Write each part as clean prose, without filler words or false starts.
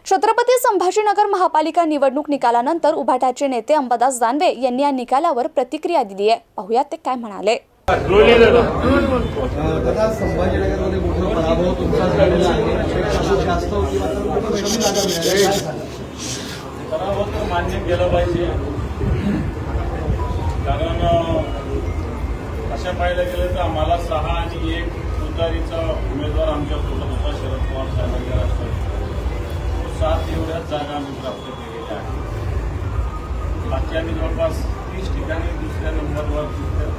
छत्रपती संभाजीनगर महापालिका निवडणूक निकालानंतर उभाटाचे नेते अंबादास दानवे यांनी या निकालावर प्रतिक्रिया दिली आहे। पाहूया ते काय म्हणाले। दादा, संभाजीनगरमध्ये मोठा पराभव तुमचा झालेला आहे। जास्त होती मात्र कमी जागा मिळाल्या। पराभव तर मान्य केलं पाहिजे, कारण अशा पाहायला गेलं तर आम्हाला 6 आणि 1 तुतारीचा उमेदवार आमच्यासोबत होता, शरद पवार साहेबांच्या राष्ट्रवादी। 7 एवढ्याच जागा आम्ही प्राप्त केलेल्या आहेत। बाकी आम्ही जवळपास 30 ठिकाणी दुसऱ्या नंबरवर,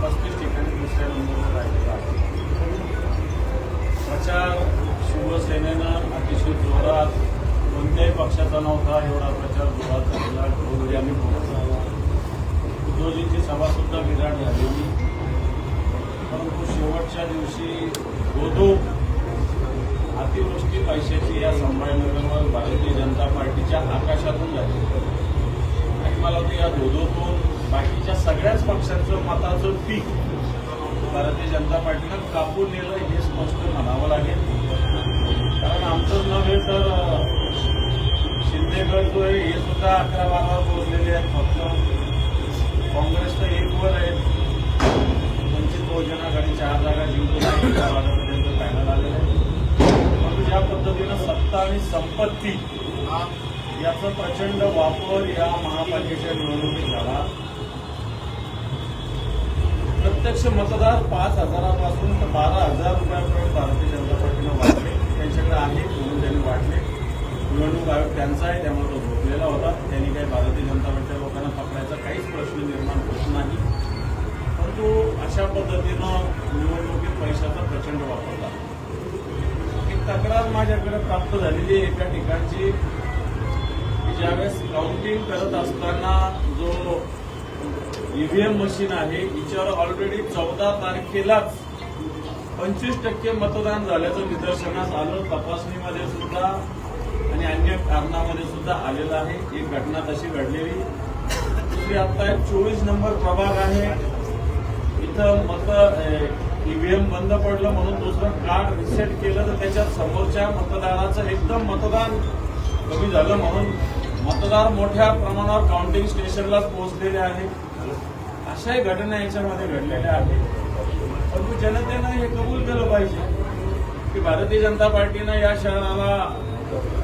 35 ठिकाणी दुसऱ्या नंबरवर राहिलेला आहे। प्रचार शिवसेनेनं अतिशय जोरात, कोणत्याही पक्षाचा नव्हता एवढा प्रचार जोरात झालेला। घरोघरी आम्ही पोहोचलो। उद्धवजींची सभा सुद्धा विराट झालेली, परंतु शेवटच्या दिवशी धोधो अतिवृष्टी पैशाची या संभाजीनगरवर भारतीय जनता पार्टीच्या आकाशातून झाली आणि मला वाटतं या धोधोतून बाकीच्या सगळ्याच पक्षांचं मताचं पीक भारतीय जनता पार्टीनं कापून नेलं हे स्पष्ट म्हणावं लागेल। कारण आमचंच नव्हे तर शिंदेगड जो आहे हे सुद्धा 11-12 पोहोचलेले आहेत। फक्त काँग्रेस तर 1 वर आहेत। वंचित बहुजन आघाडी 4 जागा जिंकून 4 जागापर्यंत पॅनल आलेले आहे। परंतु ज्या पद्धतीनं सत्ता आणि संपत्ती याचा प्रचंड वापर या महापालिकेच्या निवडणुकीत झाला। प्रत्यक्ष मतदार 5,000 पासून 12,000 रुपयापर्यंत भारतीय जनता पार्टीनं वाढले। त्यांच्याकडे आहे म्हणून त्यांनी वाढले। निवडणूक आयोग त्यांचा आहे, त्यामुळे तो झोपलेला होता। त्यांनी काही भारतीय जनता पार्टीच्या लोकांना पकडायचा काहीच प्रश्न निर्माण होत नाही। परंतु अशा पद्धतीनं निवडणुकीत पैशाचा प्रचंड वापर झाला। एक तक्रार माझ्याकडे प्राप्त झालेली आहे एका ठिकाणची, की ज्यावेळेस काउंटिंग करत असताना जो ईव्हीएम मशीन आहे हिच्यावर ऑलरेडी 14 तारखेलाच 25% मतदान झाल्याचं निदर्शनास आलं। तपासणीमध्ये सुद्धा आणि अन्य कारणामध्ये सुद्धा आलेलं आहे। एक घटना तशी घडलेली। दुसरी आता 24 नंबर प्रभाग आहे, इथं ईव्हीएम बंद पडलं म्हणून दुसरं कार्ड रिसेट केलं तर त्याच्यात समोरच्या मतदाराचं एकदम मतदान कमी झालं म्हणून मतदार मोठ्या प्रमाणावर काउंटिंग स्टेशनलाच पोहोचलेले आहेत। अशाही घटना याच्यामध्ये घडलेल्या आहेत। परंतु जनतेनं हे कबूल केलं पाहिजे की भारतीय जनता पार्टीनं या शहराला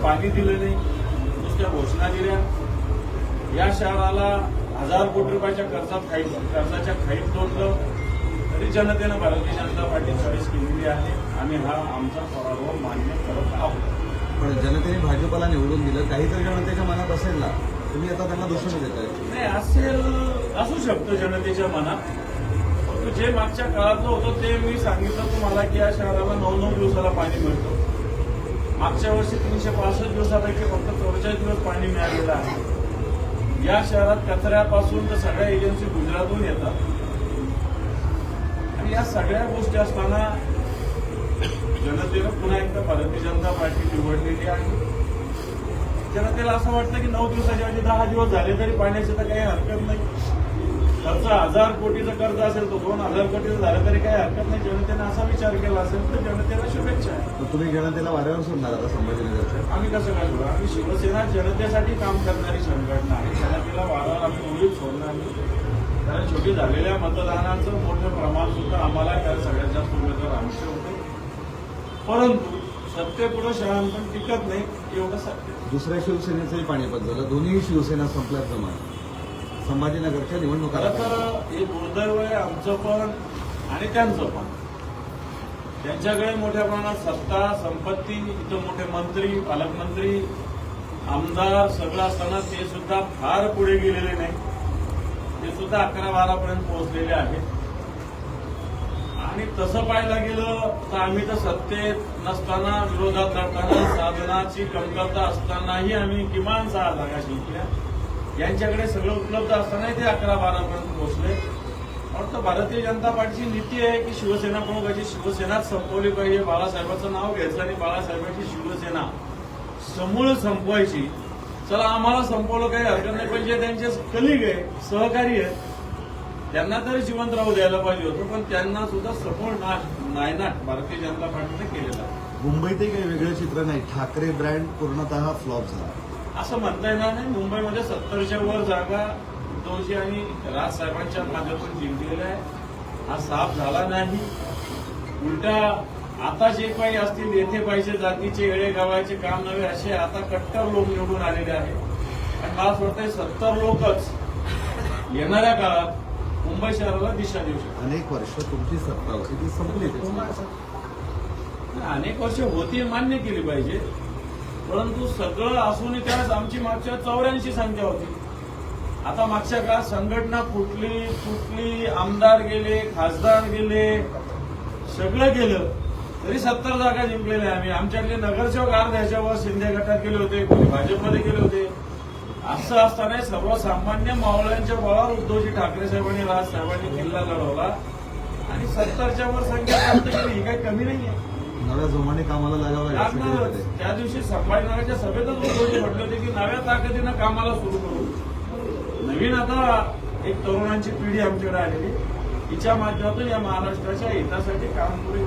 पाणी दिलं नाही, नुसत्या घोषणा दिल्या। या शहराला 1000 कोटी रुपयाच्या कर्जाच्या खाईत तोडलं, तरी जनतेनं भारतीय जनता पार्टी चॉईस केलेली आहे। आम्ही हा आमचा पराभव मान्य करत आहोत। पण जनतेने भाजपला निवडून दिलं, काहीतरी जनतेच्या मनात असेल ना, तुम्ही आता त्यांना दोष देताय? नाही, असेल, असू शकतं जनतेच्या मनात। परंतु जे मागच्या काळातलं होतं ते मी सांगितलं तुम्हाला की या शहराला 9-9 दिवसाला पाणी मिळतं। मागच्या वर्षी 365 दिवसापैकी फक्त 44 दिवस पाणी मिळालेलं आहे। या शहरात कचऱ्यापासून तर सगळ्या एजन्सी गुजरातहून येतात आणि या सगळ्या गोष्टी असताना जनतेनं पुन्हा एकदा भारतीय जनता पार्टी निवडलेली आहे। जनतेला असं वाटतं की 9 दिवसाच्या ऐवजी 10 दिवस झाले तरी पाण्याची तर काही हरकत नाही। कर्ज 1000 कोटीचं कर्ज असेल तो 2000 कोटीचं झालं तरी काही हरकत नाही। जनतेनं असा विचार केला असेल तर जनतेला शुभेच्छा आहे। तुम्ही जनतेला वाऱ्यावर सोडणार आता संभाजीनगरच्या? आम्ही कसं काय करू? आम्ही शिवसेना जनतेसाठी काम करणारी संघटना आहे। जनतेला वाऱ्यावर आम्ही मुळीच सोडणार नाही, कारण शेवटी झालेल्या मतदानाचं मोठं प्रमाण सुद्धा आम्हाला त्या सगळ्यात जास्त उमेदवार आमचे होते। परंतु सत्तेपुढे शहाणपण टिकत नाही, एवढं सत्य। दुसऱ्या शिवसेनेचंही पाणीपत झालं, दोन्ही शिवसेना संपल्यात जमा संभाजीनगरच्या निवडणुका। तर हे दुर्दैव आहे आमचं पण आणि त्यांचं पण। त्यांच्याकडे मोठ्या प्रमाणात सत्ता संपत्ती, इथं मोठे मंत्री, पालकमंत्री, आमदार सगळं असताना ते सुद्धा फार पुढे गेलेले नाही। ते सुद्धा 11-12 पर्यंत पोहोचलेले आहेत। आणि तसं पाहायला गेलं तर आम्ही तर सत्तेत नसताना, विरोधात लढताना, साधनाची कमतरता असतानाही आम्ही किमान 6 जागा जिंकल्या। यांच्याकडे सगळं उपलब्ध असतानाही ते 11-12 पर्यंत पोहोचले। वाटतं भारतीय जनता पार्टीची नीती आहे की शिवसेना प्रमुखाची शिवसेनाच संपवली पाहिजे। बाळासाहेबांचं नाव घ्यायचं आणि बाळासाहेबांची शिवसेना समूळ संपवायची। चला, आम्हाला संपवलं काही हरकत नाही, पण जे त्यांचे कलिग आहे, सहकारी आहेत, त्यांना तरी जिवंत राहू द्यायला पाहिजे होतं, पण त्यांना सुद्धा समूळ नायनाट भारतीय जनता पार्टीने केलेला आहे। मुंबईतही काही वेगळं चित्र नाही. ठाकरे ब्रँड पूर्णतः फ्लॉप झाला. असं म्हणता येणार नाही. मुंबईमध्ये 70च्या वर जागा उद्धवजी आणि राज साहेबांच्या माध्यमातून जिंकलेल्या आहे. हा साफ झाला नाही. उलटा आता जे काही असतील येथे पाहिजे जातीचे येळे गावाचे काम नव्हे असे आता कट्टर लोक निवडून आलेले आहेत. आणि मला असं वाटतंय 70 लोकच येणाऱ्या काळात मुंबई शहराला दिशा देऊ शकतात. अनेक वर्ष तुमची सत्ता होती ती संपली. अनेक वर्ष होती मान्य केली पाहिजे, परंतु सगळं असूनही त्यावेळेस आमची मागच्या 84 संख्या होती. आता मागच्या काळात संघटना तुटली, आमदार गेले, खासदार गेले, सगळं गेलं तरी 70 जागा जिंकलेल्या आम्ही. आमच्याकडले नगरसेवक अर्ध्या ह्याच्यावर शिंदे गटात गेले होते, कोणी भाजपमध्ये गेले होते. असं असताना सर्वसामान्य मावळ्यांच्या बळावर उद्धवजी ठाकरे साहेबांनी राज साहेबांनी किल्ला लढवला आणि 70च्या वर संख्या प्राप्त केली. ही काही कमी नाहीये. नव्या जोमाने कामाला लागावं लागणारच. लागेल. त्या दिवशी संभाजीनगरच्या सभेतच उद्धवजी म्हटले होते की नव्या ताकदीनं कामाला सुरू करू. नवीन आता एक तरुणांची पिढी आमच्याकडे आलेली, तिच्या माध्यमातून या महाराष्ट्राच्या हितासाठी काम करू.